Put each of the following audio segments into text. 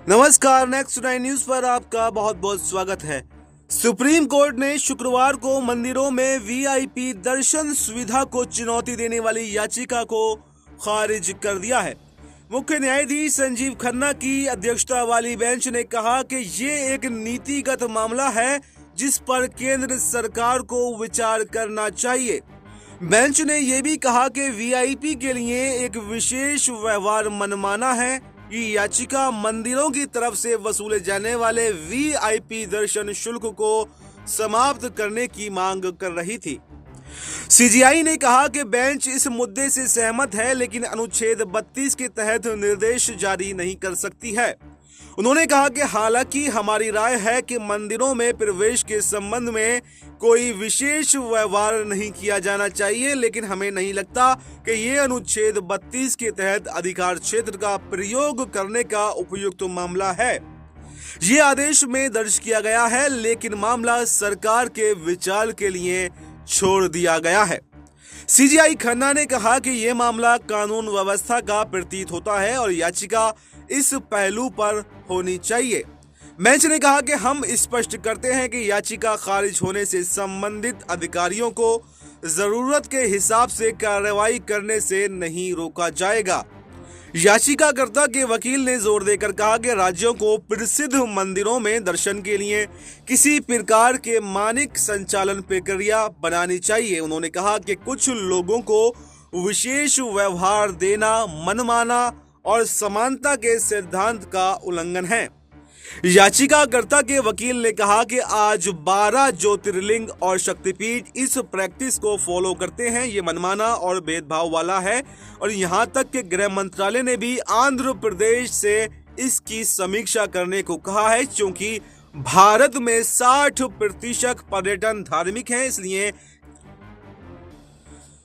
नमस्कार, next 9 news पर आपका बहुत बहुत स्वागत है। सुप्रीम कोर्ट ने शुक्रवार को मंदिरों में वीआईपी दर्शन सुविधा को चुनौती देने वाली याचिका को खारिज कर दिया है। मुख्य न्यायाधीश संजीव खन्ना की अध्यक्षता वाली बेंच ने कहा कि ये एक नीतिगत मामला है जिस पर केंद्र सरकार को विचार करना चाहिए। बेंच ने यह भी कहा कि वीआईपी के लिए एक विशेष व्यवहार मनमाना है। ये याचिका मंदिरों की तरफ से वसूले जाने वाले वीआईपी दर्शन शुल्क को समाप्त करने की मांग कर रही थी। सीजीआई ने कहा कि बेंच इस मुद्दे से सहमत है, लेकिन अनुच्छेद 32 के तहत निर्देश जारी नहीं कर सकती है। उन्होंने कहा कि हालांकि हमारी राय है कि मंदिरों में प्रवेश के संबंध में कोई विशेष व्यवहार नहीं किया जाना चाहिए, लेकिन हमें नहीं लगता कि ये अनुच्छेद 32 के तहत अधिकार क्षेत्र का प्रयोग करने का उपयुक्त मामला है। ये आदेश में दर्ज किया गया है, लेकिन मामला सरकार के विचार के लिए छोड़ दिया गया है। सीजीआई खन्ना ने कहा कि यह मामला कानून व्यवस्था का प्रतीत होता है और याचिका इस पहलू पर होनी चाहिए। बेंच ने कहा कि हम स्पष्ट करते हैं कि याचिका खारिज होने से संबंधित अधिकारियों को जरूरत के हिसाब से कार्रवाई करने से नहीं रोका जाएगा। याचिकाकर्ता के वकील ने जोर देकर कहा कि राज्यों को प्रसिद्ध मंदिरों में दर्शन के लिए किसी प्रकार के मानक संचालन प्रक्रिया बनानी चाहिए। उन्होंने कहा कि कुछ लोगों को विशेष व्यवहार देना मनमाना और समानता के सिद्धांत का उल्लंघन है। याचिकाकर्ता के वकील ने कहा कि आज 12 ज्योतिर्लिंग और शक्तिपीठ इस प्रैक्टिस को फॉलो करते हैं। ये मनमाना और भेदभाव वाला है और यहाँ तक कि गृह मंत्रालय ने भी आंध्र प्रदेश से इसकी समीक्षा करने को कहा है। क्योंकि भारत में 60% पर्यटन धार्मिक है, इसलिए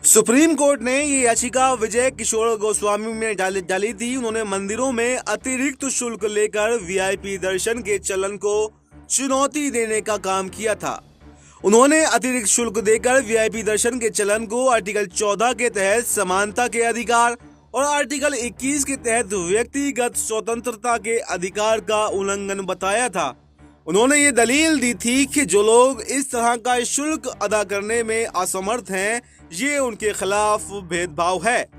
सुप्रीम कोर्ट ने ये याचिका विजय किशोर गोस्वामी में डाली थी। उन्होंने मंदिरों में अतिरिक्त शुल्क लेकर वीआईपी दर्शन के चलन को चुनौती देने का काम किया था। उन्होंने अतिरिक्त शुल्क देकर वीआईपी दर्शन के चलन को आर्टिकल 14 के तहत समानता के अधिकार और आर्टिकल 21 के तहत व्यक्तिगत स्वतंत्रता के अधिकार का उल्लंघन बताया था। उन्होंने ये दलील दी थी कि जो लोग इस तरह का शुल्क अदा करने में असमर्थ हैं, ये उनके खिलाफ भेदभाव है।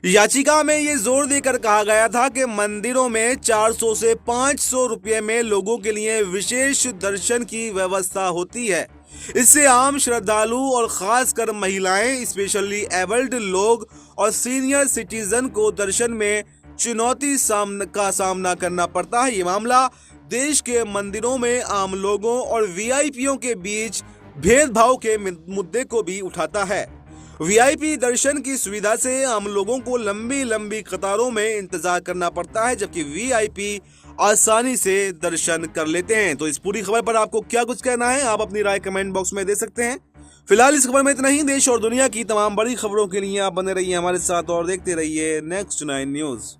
याचिका में ये जोर देकर कहा गया था कि मंदिरों में 400 से 500 रुपये में लोगों के लिए विशेष दर्शन की व्यवस्था होती है। इससे आम श्रद्धालु और खासकर महिलाएं, स्पेशली एबल्ड लोग और सीनियर सिटीजन को दर्शन में चुनौती का सामना करना पड़ता है। ये मामला देश के मंदिरों में आम लोगों और वीआईपीओ के बीच भेदभाव के मुद्दे को भी उठाता है। वीआईपी दर्शन की सुविधा से आम लोगों को लंबी लंबी कतारों में इंतजार करना पड़ता है, जबकि वीआईपी आसानी से दर्शन कर लेते हैं। तो इस पूरी खबर पर आपको क्या कुछ कहना है, आप अपनी राय कमेंट बॉक्स में दे सकते हैं। फिलहाल इस खबर में इतना ही। देश और दुनिया की तमाम बड़ी खबरों के लिए आप बने रहिए हमारे साथ और देखते रहिए नेक्स्ट 9 न्यूज।